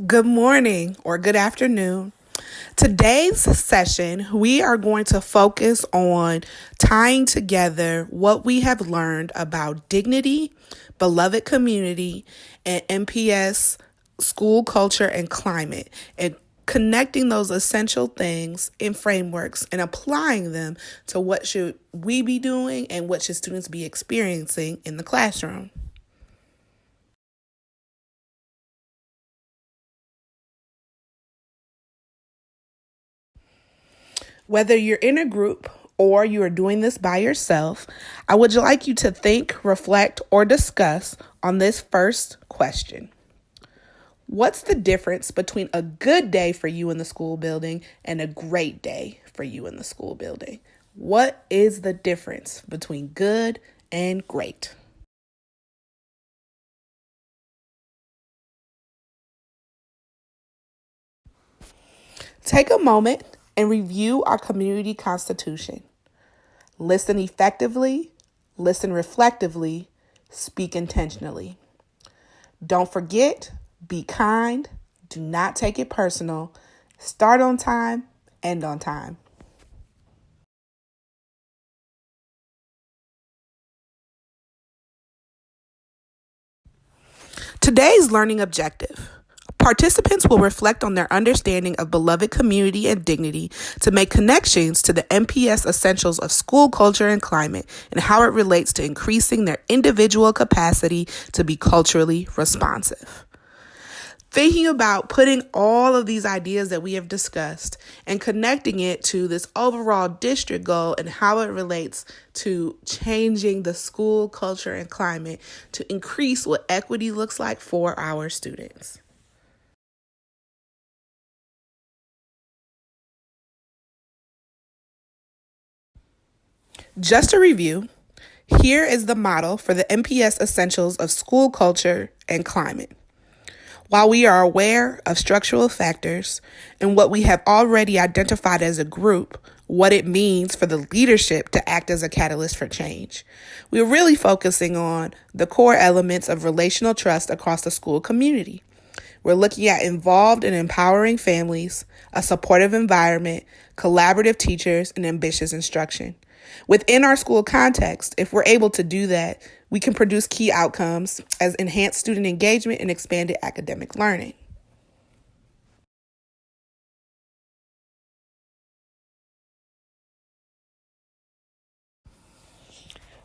Good morning or good afternoon. Today's session, we are going to focus on tying together what we have learned about dignity, beloved community, and MPS school culture and climate, and connecting those essential things in frameworks and applying them to what should we be doing and what should students be experiencing in the classroom. Whether you're in a group or you are doing this by yourself, I would like you to think, reflect, or discuss on this first question. What's the difference between a good day for you in the school building and a great day for you in the school building? What is the difference between good and great? Take a moment and review our community constitution. Listen effectively, listen reflectively, speak intentionally. Don't forget, be kind, do not take it personal, start on time, end on time. Today's learning objective. Participants will reflect on their understanding of beloved community and dignity to make connections to the MPS essentials of school culture and climate and how it relates to increasing their individual capacity to be culturally responsive. Thinking about putting all of these ideas that we have discussed and connecting it to this overall district goal and how it relates to changing the school culture and climate to increase what equity looks like for our students. Just to review, here is the model for the MPS essentials of school culture and climate. While we are aware of structural factors and what we have already identified as a group, what it means for the leadership to act as a catalyst for change, we're really focusing on the core elements of relational trust across the school community. We're looking at involved and empowering families, a supportive environment, collaborative teachers, and ambitious instruction. Within our school context, if we're able to do that, we can produce key outcomes as enhanced student engagement and expanded academic learning.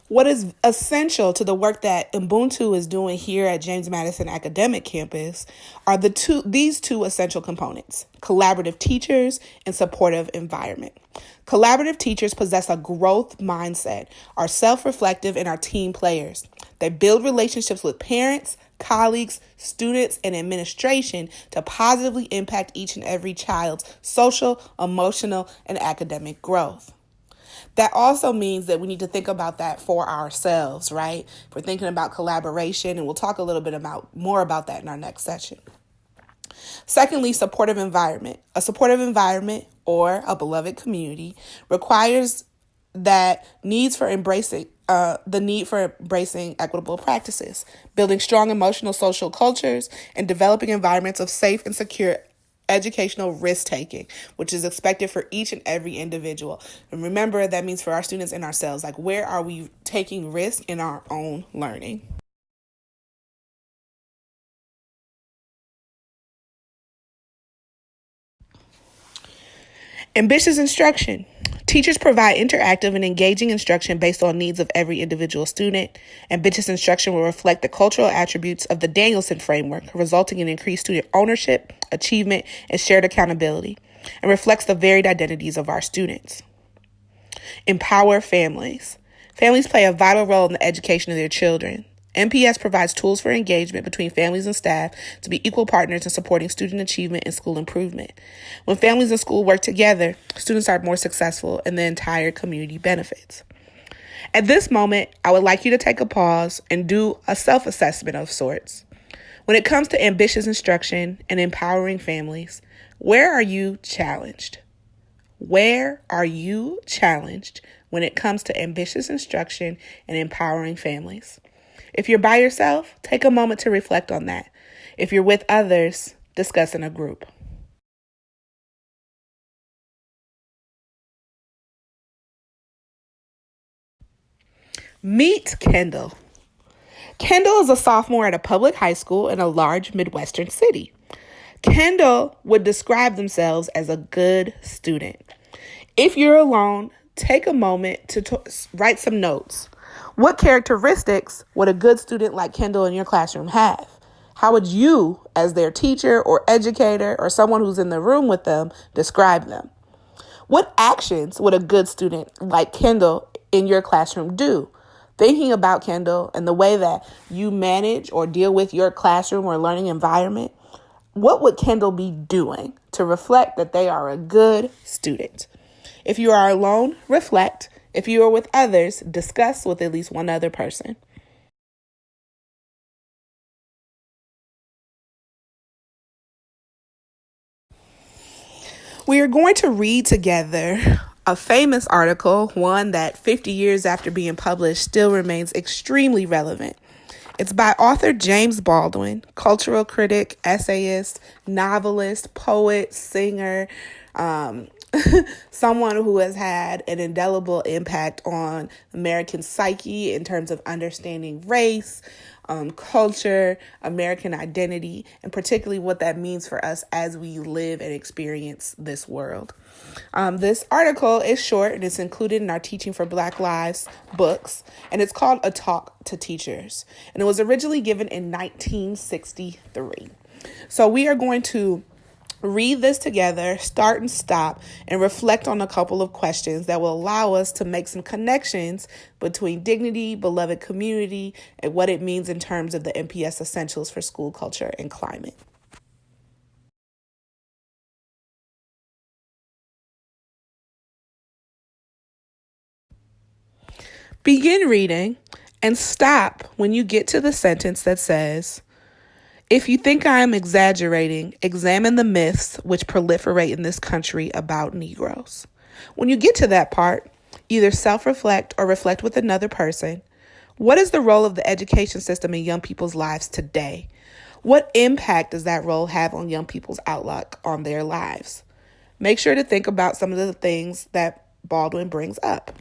What is essential to the work that Ubuntu is doing here at James Madison Academic Campus are these two essential components: collaborative teachers and supportive environment. Collaborative teachers possess a growth mindset, are self-reflective, and are team players. They build relationships with parents, colleagues, students, and administration to positively impact each and every child's social, emotional, and academic growth. That also means that we need to think about that for ourselves, right? If we're thinking about collaboration, and we'll talk a little bit more about that in our next session. Secondly, supportive environment. A supportive environment or a beloved community requires that needs for embracing the need for embracing equitable practices, building strong emotional social cultures, and developing environments of safe and secure educational risk taking, which is expected for each and every individual. And remember, that means for our students and ourselves, like where are we taking risk in our own learning? Ambitious instruction. Teachers provide interactive and engaging instruction based on needs of every individual student. Ambitious instruction will reflect the cultural attributes of the Danielson framework, resulting in increased student ownership, achievement, and shared accountability, and reflects the varied identities of our students. Empower families. Families play a vital role in the education of their children. MPS provides tools for engagement between families and staff to be equal partners in supporting student achievement and school improvement. When families and school work together, students are more successful and the entire community benefits. At this moment, I would like you to take a pause and do a self-assessment of sorts. When it comes to ambitious instruction and empowering families, where are you challenged? Where are you challenged when it comes to ambitious instruction and empowering families? If you're by yourself, take a moment to reflect on that. If you're with others, Discuss in a group. Meet Kendall. Kendall is a sophomore at a public high school in a large Midwestern city. Kendall would describe themselves as a good student. If you're alone, take a moment to write some notes. What characteristics would a good student like Kendall in your classroom have? How would you, as their teacher or educator or someone who's in the room with them, describe them? What actions would a good student like Kendall in your classroom do? Thinking about Kendall and the way that you manage or deal with your classroom or learning environment, what would Kendall be doing to reflect that they are a good student? If you are alone, reflect. If you are with others, discuss with at least one other person. We are going to read together a famous article, one that 50 years after being published still remains extremely relevant. It's by author James Baldwin, cultural critic, essayist, novelist, poet, singer, someone who has had an indelible impact on American psyche in terms of understanding race, culture, American identity, and particularly what that means for us as we live and experience this world. This article is short and it's included in our Teaching for Black Lives books, and it's called A Talk to Teachers, and it was originally given in 1963. So we are going to read this together, start and stop, and reflect on a couple of questions that will allow us to make some connections between dignity, beloved community, and what it means in terms of the MPS essentials for school culture and climate. Begin reading and stop when you get to the sentence that says, "If you think I am exaggerating, examine the myths which proliferate in this country about Negroes." When you get to that part, either self-reflect or reflect with another person. What is the role of the education system in young people's lives today? What impact does that role have on young people's outlook on their lives? Make sure to think about some of the things that Baldwin brings up.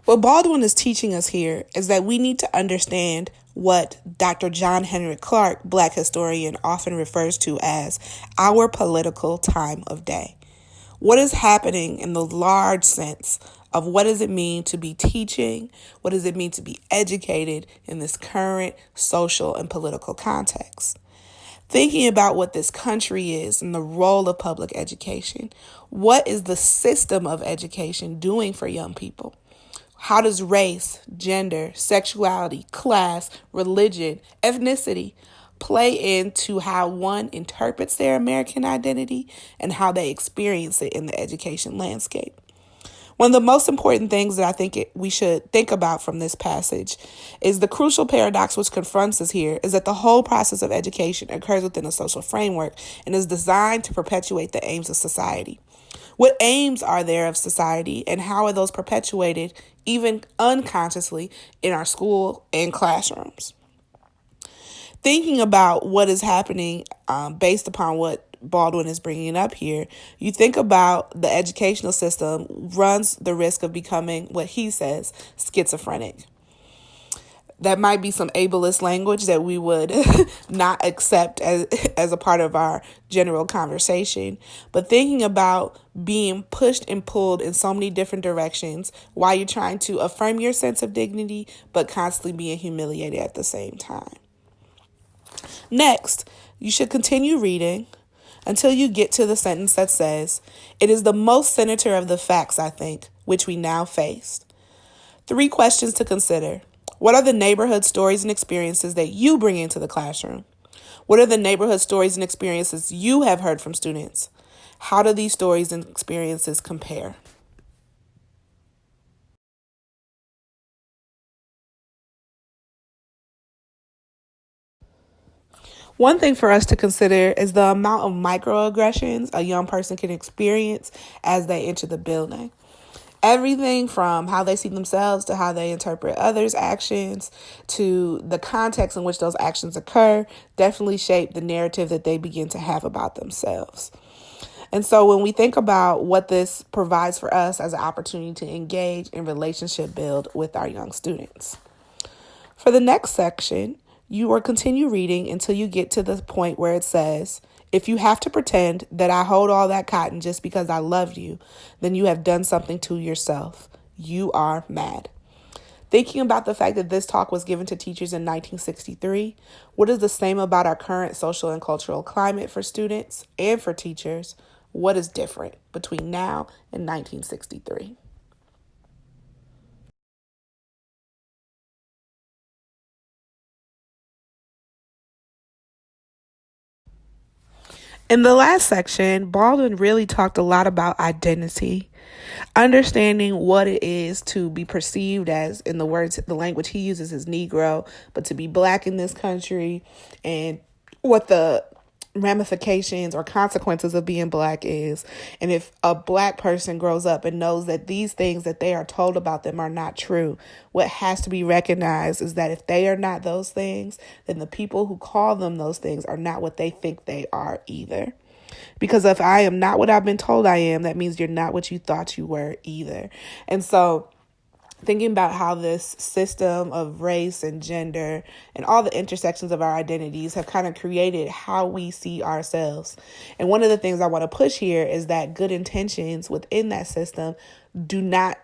What Baldwin is teaching us here is that we need to understand what Dr. John Henrik Clarke, Black historian, often refers to as our political time of day. What is happening in the large sense of what does it mean to be teaching? What does it mean to be educated in this current social and political context? Thinking about what this country is and the role of public education. What is the system of education doing for young people? How does race, gender, sexuality, class, religion, ethnicity play into how one interprets their American identity and how they experience it in the education landscape? One of the most important things that I think we should think about from this passage is the crucial paradox which confronts us here is that the whole process of education occurs within a social framework and is designed to perpetuate the aims of society. What aims are there of society and how are those perpetuated, even unconsciously, in our school and classrooms? Thinking about what is happening based upon what Baldwin is bringing up here, you think about the educational system runs the risk of becoming what he says, schizophrenic. That might be some ableist language that we would not accept as a part of our general conversation. But thinking about being pushed and pulled in so many different directions while you're trying to affirm your sense of dignity, but constantly being humiliated at the same time. Next, you should continue reading until you get to the sentence that says, "It is the most sinister of the facts, I think, which we now face." 3 questions to consider. What are the neighborhood stories and experiences that you bring into the classroom? What are the neighborhood stories and experiences you have heard from students? How do these stories and experiences compare? One thing for us to consider is the amount of microaggressions a young person can experience as they enter the building. Everything from how they see themselves to how they interpret others' actions to the context in which those actions occur definitely shape the narrative that they begin to have about themselves. And so when we think about what this provides for us as an opportunity to engage in relationship build with our young students. For the next section, you will continue reading until you get to the point where it says, if you have to pretend that I hold all that cotton just because I loved you, then you have done something to yourself. You are mad. Thinking about the fact that this talk was given to teachers in 1963, what is the same about our current social and cultural climate for students and for teachers? What is different between now and 1963? In the last section, Baldwin really talked a lot about identity, understanding what it is to be perceived as, in the language he uses is Negro, but to be Black in this country, and what the ramifications or consequences of being Black is. And if a Black person grows up and knows that these things that they are told about them are not true, what has to be recognized is that if they are not those things, then the people who call them those things are not what they think they are either. Because if I am not what I've been told I am, that means you're not what you thought you were either. And so thinking about how this system of race and gender and all the intersections of our identities have kind of created how we see ourselves. And one of the things I want to push here is that good intentions within that system do not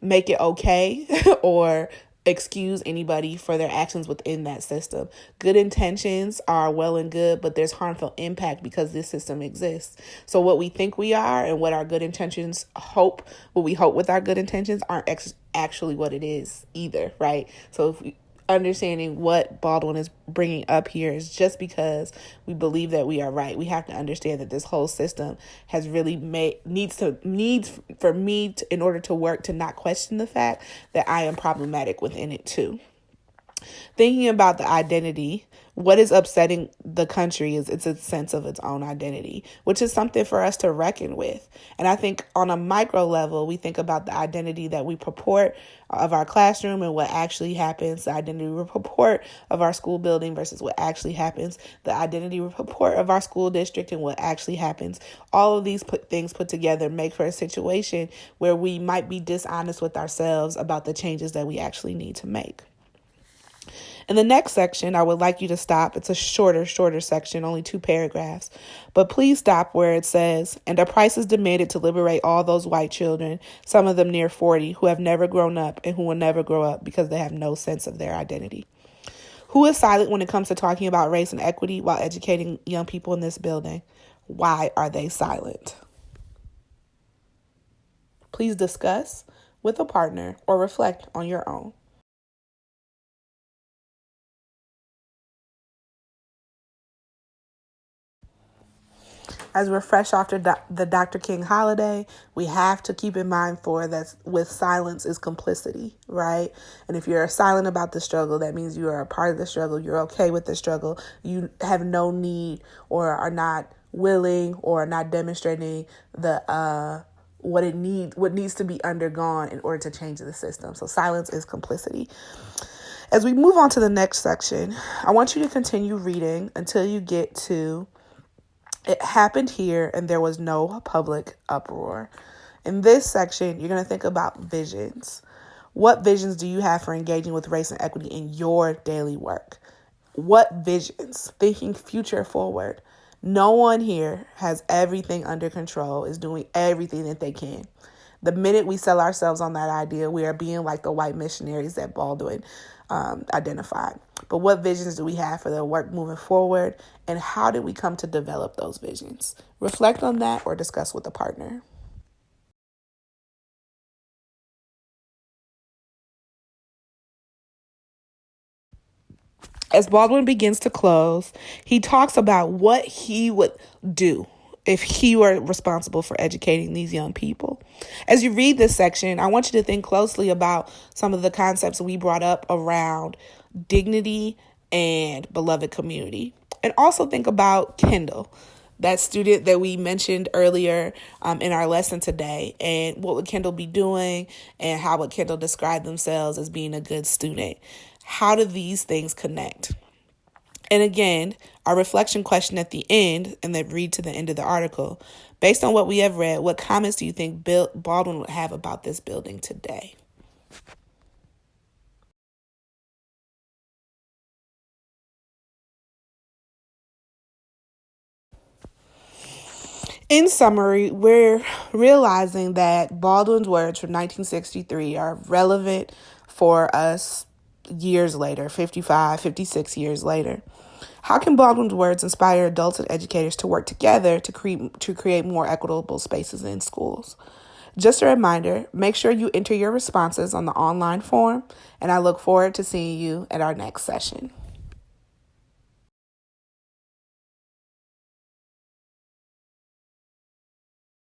make it okay or excuse anybody for their actions within that system. Good intentions are well and good, but there's harmful impact because this system exists. So what we think we are and what our good intentions what we hope with our good intentions aren't actually what it is either, right? So if we understanding what Baldwin is bringing up here is just because we believe that we are right. We have to understand that this whole system has really needs for me to, in order to work, to not question the fact that I am problematic within it too. Thinking about the identity, what is upsetting the country is it's a sense of its own identity, which is something for us to reckon with. And I think on a micro level, we think about the identity that we purport of our classroom and what actually happens, the identity we purport of our school building versus what actually happens, the identity we purport of our school district and what actually happens. All of these things put together make for a situation where we might be dishonest with ourselves about the changes that we actually need to make. In the next section, I would like you to stop. It's a shorter section, only 2 paragraphs. But please stop where it says, and a price is demanded to liberate all those white children, some of them near 40, who have never grown up and who will never grow up because they have no sense of their identity. Who is silent when it comes to talking about race and equity while educating young people in this building? Why are they silent? Please discuss with a partner or reflect on your own. As we're fresh after the Dr. King holiday, we have to keep in mind that with silence is complicity, right? And if you're silent about the struggle, that means you are a part of the struggle. You're okay with the struggle. You have no need or are not willing or are not demonstrating what needs to be undergone in order to change the system. So silence is complicity. As we move on to the next section, I want you to continue reading until you get to it happened here and there was no public uproar. In this section, you're going to think about visions. What visions do you have for engaging with race and equity in your daily work? What visions? Thinking future forward. No one here has everything under control, is doing everything that they can. The minute we sell ourselves on that idea, we are being like the white missionaries that Baldwin identified. But what visions do we have for the work moving forward? And how did we come to develop those visions? Reflect on that or discuss with a partner. As Baldwin begins to close, he talks about what he would do if he were responsible for educating these young people. As you read this section, I want you to think closely about some of the concepts we brought up around dignity and beloved community. And also think about Kendall. that student that we mentioned earlier in our lesson today? And what would Kendall be doing? And how would Kendall describe themselves as being a good student? How do these things connect? And again, our reflection question at the end, and then read to the end of the article. Based on what we have read, what comments do you think Baldwin would have about this building today? In summary, we're realizing that Baldwin's words from 1963 are relevant for us years later, 55, 56 years later. How can Baldwin's words inspire adults and educators to work together to create more equitable spaces in schools? Just a reminder, make sure you enter your responses on the online form, and I look forward to seeing you at our next session.